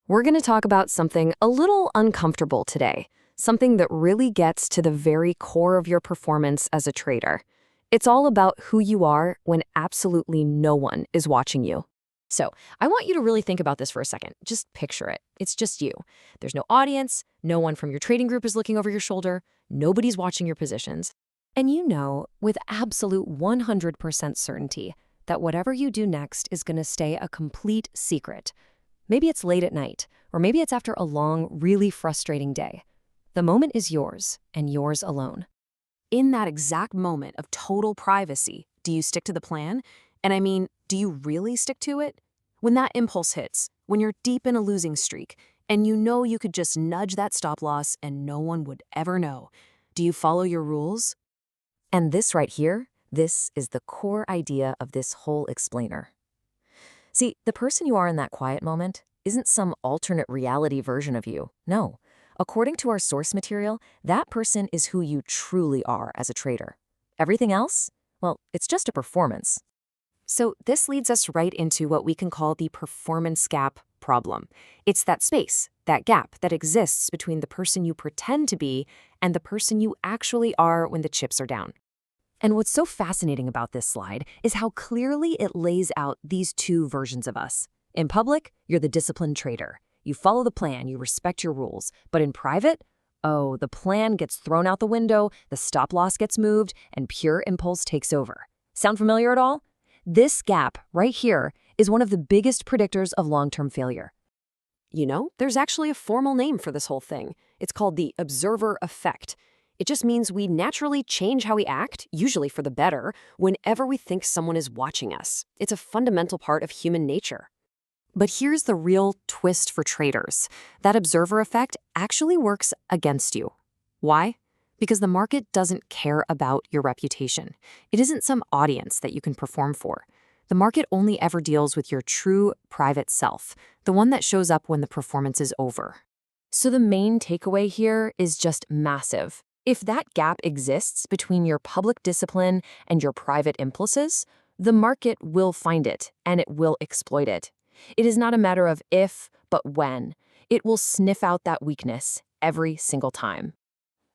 We're going to talk about something a little uncomfortable today, something that really gets to the very core of your performance as a trader. It's all about who you are when absolutely no one is watching you. So, I want you to really think about this for a second. Just picture it. It's just you. There's no audience, no one from your trading group is looking over your shoulder, nobody's watching your positions. And you know with absolute 100% certainty that whatever you do next is going to stay a complete secret. Maybe it's late at night, or maybe it's after a long, really frustrating day. The moment is yours, and yours alone. In that exact moment of total privacy, do you stick to the plan? And I mean, do you really stick to it? When that impulse hits, when you're deep in a losing streak, and you know you could just nudge that stop loss and no one would ever know, do you follow your rules? And this right here, this is the core idea of this whole explainer. See, the person you are in that quiet moment isn't some alternate reality version of you. No. According to our source material, that person is who you truly are as a trader. Everything else? Well, it's just a performance. So this leads us right into what we can call the performance gap problem. It's that space, that gap that exists between the person you pretend to be and the person you actually are when the chips are down. And what's so fascinating about this slide is how clearly it lays out these two versions of us. In public, you're the disciplined trader. You follow the plan, you respect your rules. But in private, oh, the plan gets thrown out the window, the stop loss gets moved, and pure impulse takes over. Sound familiar at all? This gap right here is one of the biggest predictors of long-term failure. You know, there's actually a formal name for this whole thing. It's called the observer effect. It just means we naturally change how we act, usually for the better, whenever we think someone is watching us. It's a fundamental part of human nature. But here's the real twist for traders. That observer effect actually works against you. Why? Because the market doesn't care about your reputation. It isn't some audience that you can perform for. The market only ever deals with your true private self, the one that shows up when the performance is over. So the main takeaway here is just massive. If that gap exists between your public discipline and your private impulses, the market will find it and it will exploit it. It is not a matter of if, but when. It will sniff out that weakness every single time.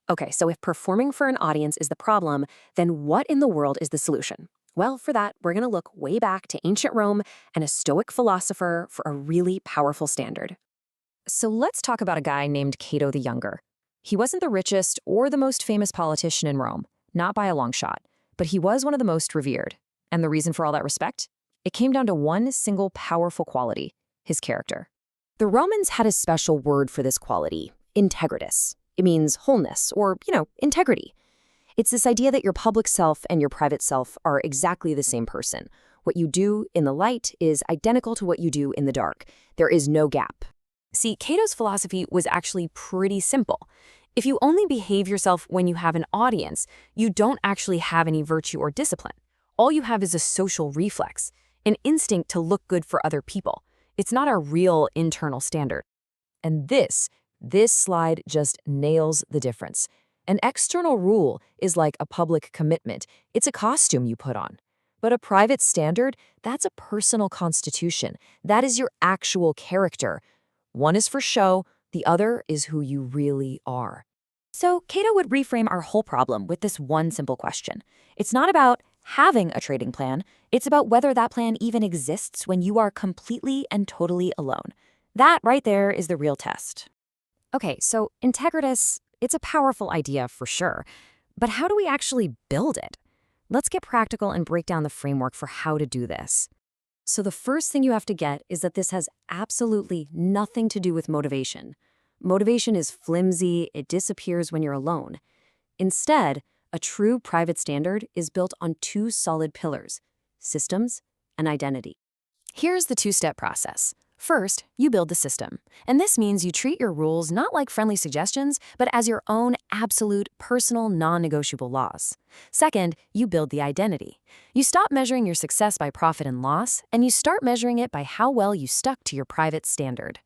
Okay, so if performing for an audience is the problem, then what in the world is the solution? Well, for that, we're going to look way back to ancient Rome and a Stoic philosopher for a really powerful standard. So let's talk about a guy named Cato the Younger. He wasn't the richest or the most famous politician in Rome, not by a long shot, but he was one of the most revered. And the reason for all that respect? It came down to one single powerful quality, his character. The Romans had a special word for this quality, integritas. It means wholeness or, integrity. It's this idea that your public self and your private self are exactly the same person. What you do in the light is identical to what you do in the dark. There is no gap. See, Cato's philosophy was actually pretty simple. If you only behave yourself when you have an audience, you don't actually have any virtue or discipline. All you have is a social reflex, an instinct to look good for other people. It's not a real internal standard. And this slide just nails the difference. An external rule is like a public commitment. It's a costume you put on. But a private standard, that's a personal constitution. That is your actual character. One is for show, the other is who you really are. So Cato would reframe our whole problem with this one simple question. It's not about having a trading plan, it's about whether that plan even exists when you are completely and totally alone. That right there is the real test. Okay, so integritas, it's a powerful idea for sure, but how do we actually build it? Let's get practical and break down the framework for how to do this. So the first thing you have to get is that this has absolutely nothing to do with motivation. Motivation is flimsy, it disappears when you're alone. Instead, a true private standard is built on two solid pillars, systems and identity. Here's the two-step process. First, you build the system. And this means you treat your rules not like friendly suggestions, but as your own absolute, personal, non-negotiable laws. Second, you build the identity. You stop measuring your success by profit and loss, and you start measuring it by how well you stuck to your private standard.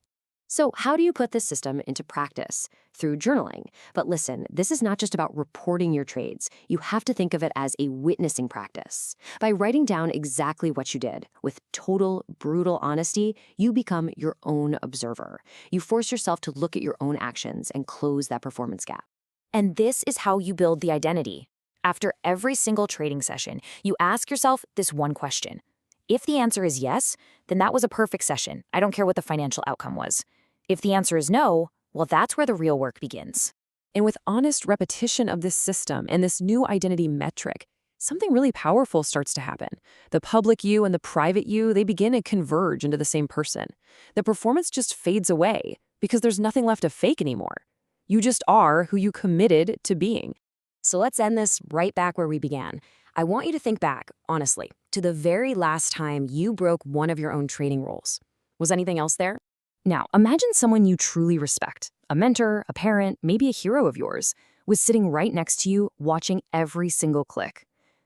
So, how do you put this system into practice? Through journaling. But listen, this is not just about reporting your trades. You have to think of it as a witnessing practice. By writing down exactly what you did with total, brutal honesty, you become your own observer. You force yourself to look at your own actions and close that performance gap. And this is how you build the identity. After every single trading session, you ask yourself this one question. If the answer is yes, then that was a perfect session. I don't care what the financial outcome was. If the answer is no, well, that's where the real work begins. And with honest repetition of this system and this new identity metric, something really powerful starts to happen. The public you and the private you, they begin to converge into the same person. The performance just fades away because there's nothing left to fake anymore. You just are who you committed to being. So let's end this right back where we began. I want you to think back, honestly, to the very last time you broke one of your own trading rules. Was anything else there? Now, imagine someone you truly respect, a mentor, a parent, maybe a hero of yours, was sitting right next to you watching every single click.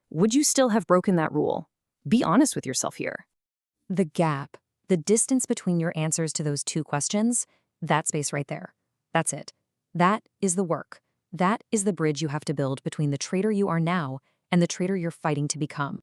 Would you still have broken that rule? Be honest with yourself here. The gap, the distance between your answers to those two questions, that space right there. That's it. That is the work. That is the bridge you have to build between the trader you are now and the trader you're fighting to become.